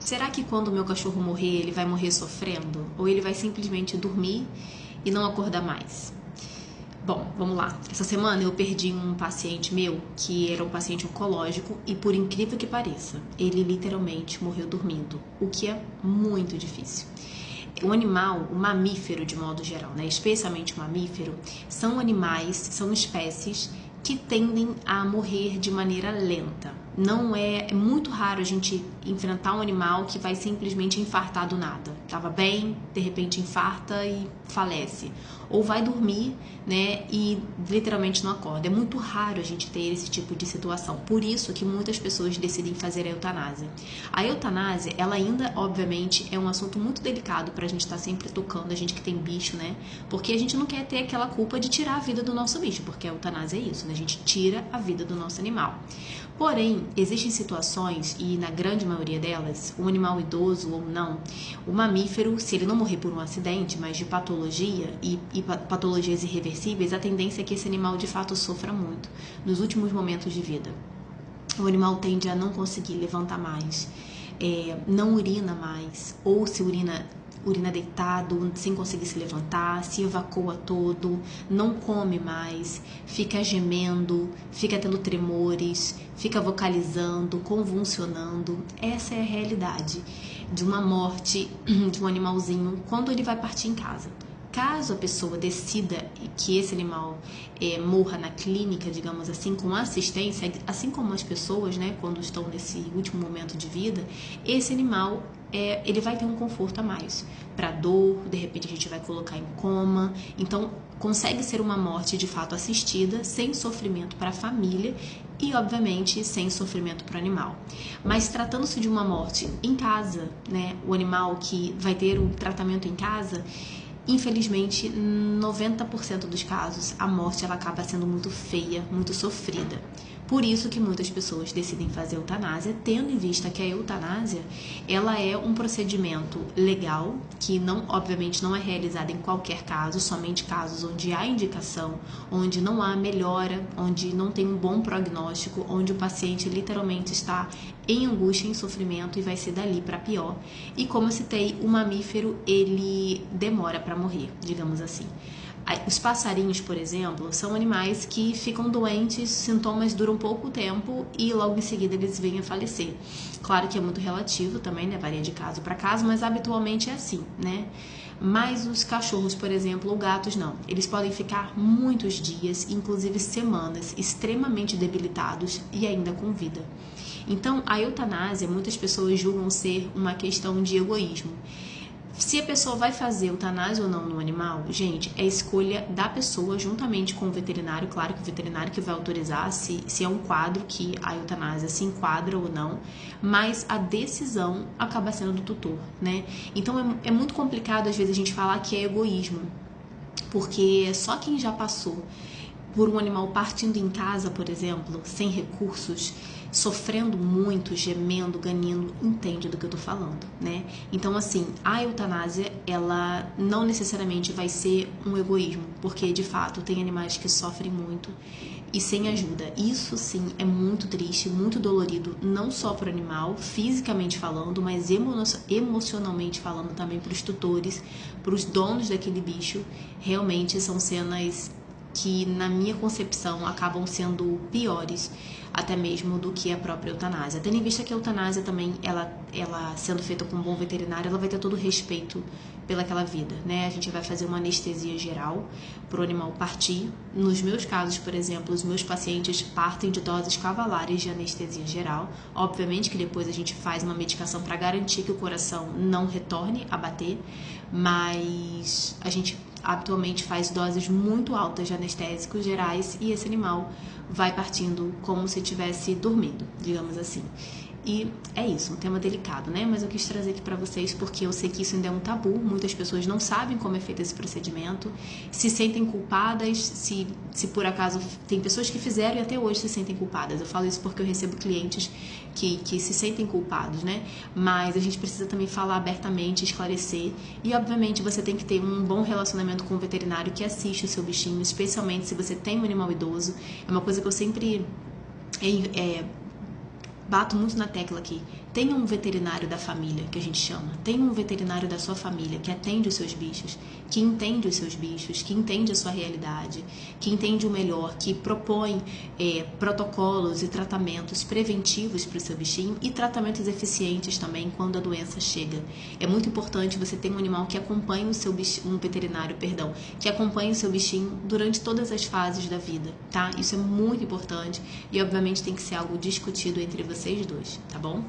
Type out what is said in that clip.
será que quando o meu cachorro morrer, ele vai morrer sofrendo? Ou ele vai simplesmente dormir e não acordar mais? Bom, vamos lá. Essa semana eu perdi um paciente meu que era um paciente oncológico e, por incrível que pareça, ele literalmente morreu dormindo, o que é muito difícil. O animal, o mamífero de modo geral, né, especialmente o mamífero, são animais, são espécies que tendem a morrer de maneira lenta. Não é muito raro a gente enfrentar um animal que vai simplesmente infartar do nada. Tava bem, de repente infarta e falece. Ou vai dormir, né, e literalmente não acorda. É muito raro a gente ter esse tipo de situação. Por isso que muitas pessoas decidem fazer a eutanásia. A eutanásia, ela ainda, obviamente, é um assunto muito delicado pra gente estar sempre tocando, a gente que tem bicho, né? Porque a gente não quer ter aquela culpa de tirar a vida do nosso bicho, porque a eutanásia é isso, né? A gente tira a vida do nosso animal. Porém, existem situações, e na grande maioria delas, um animal idoso ou não, o mamífero, se ele não morrer por um acidente, mas de patologia e patologias irreversíveis, a tendência é que esse animal de fato sofra muito nos últimos momentos de vida. O animal tende a não conseguir levantar mais, não urina mais, ou se urina deitado, sem conseguir se levantar, se evacua todo, não come mais, fica gemendo, fica tendo tremores, fica vocalizando, convulsionando. Essa é a realidade de uma morte de um animalzinho quando ele vai partir em casa. Caso a pessoa decida que esse animal morra na clínica, digamos assim, com assistência, assim como as pessoas, né, quando estão nesse último momento de vida, esse animal ele vai ter um conforto a mais. Para dor, de repente a gente vai colocar em coma. Então, consegue ser uma morte de fato assistida, sem sofrimento para a família e, obviamente, sem sofrimento para o animal. Mas tratando-se de uma morte em casa, né, o animal que vai ter o tratamento em casa, infelizmente, 90% dos casos, a morte ela acaba sendo muito feia, muito sofrida. Por isso que muitas pessoas decidem fazer eutanásia, tendo em vista que a eutanásia ela é um procedimento legal, que obviamente não é realizado em qualquer caso, somente casos onde há indicação, onde não há melhora, onde não tem um bom prognóstico, onde o paciente literalmente está em angústia, em sofrimento e vai ser dali para pior. E como eu citei, o mamífero ele demora para morrer, digamos assim. Os passarinhos, por exemplo, são animais que ficam doentes, sintomas duram pouco tempo e logo em seguida eles vêm a falecer. Claro que é muito relativo também, né? Varia de caso para caso, mas habitualmente é assim, né? Mas os cachorros, por exemplo, ou gatos, não. Eles podem ficar muitos dias, inclusive semanas, extremamente debilitados e ainda com vida. Então, a eutanásia, muitas pessoas julgam ser uma questão de egoísmo. Se a pessoa vai fazer eutanásia ou não no animal, gente, é escolha da pessoa juntamente com o veterinário. Claro que o veterinário que vai autorizar se é um quadro que a eutanásia se enquadra ou não, mas a decisão acaba sendo do tutor, né? Então é muito complicado às vezes a gente falar que é egoísmo, porque só quem já passou por um animal partindo em casa, por exemplo, sem recursos, sofrendo muito, gemendo, ganhando, entende do que eu tô falando, né? Então, assim, a eutanásia, ela não necessariamente vai ser um egoísmo, porque, de fato, tem animais que sofrem muito e sem ajuda. Isso, sim, é muito triste, muito dolorido, não só para o animal, fisicamente falando, mas emocionalmente falando também para os tutores, para os donos daquele bicho. Realmente são cenas que, na minha concepção, acabam sendo piores até mesmo do que a própria eutanásia. Tendo em vista que a eutanásia também, ela sendo feita com um bom veterinário, ela vai ter todo o respeito pelaquela vida, né? A gente vai fazer uma anestesia geral para o animal partir. Nos meus casos, por exemplo, os meus pacientes partem de doses cavalares de anestesia geral. Obviamente que depois a gente faz uma medicação para garantir que o coração não retorne a bater, mas a gente habitualmente faz doses muito altas de anestésicos gerais e esse animal vai partindo como se estivesse dormindo, digamos assim. E é isso, um tema delicado, né? Mas eu quis trazer aqui pra vocês porque eu sei que isso ainda é um tabu, muitas pessoas não sabem como é feito esse procedimento, se sentem culpadas, se por acaso tem pessoas que fizeram e até hoje se sentem culpadas. Eu falo isso porque eu recebo clientes que se sentem culpados, né? Mas a gente precisa também falar abertamente, esclarecer e, obviamente, você tem que ter um bom relacionamento com o veterinário que assiste o seu bichinho, especialmente se você tem um animal idoso. É uma coisa que eu sempre bato muito na tecla aqui. tenha um veterinário da família, que a gente chama. Tenha um veterinário da sua família que atende os seus bichos, que entende os seus bichos, que entende a sua realidade, que entende o melhor, que propõe protocolos e tratamentos preventivos para o seu bichinho e tratamentos eficientes também quando a doença chega. É muito importante você ter um animal que acompanhe o seu bichinho, um veterinário, perdão, que acompanhe o seu bichinho durante todas as fases da vida, tá? Isso é muito importante e obviamente tem que ser algo discutido entre vocês dois, tá bom?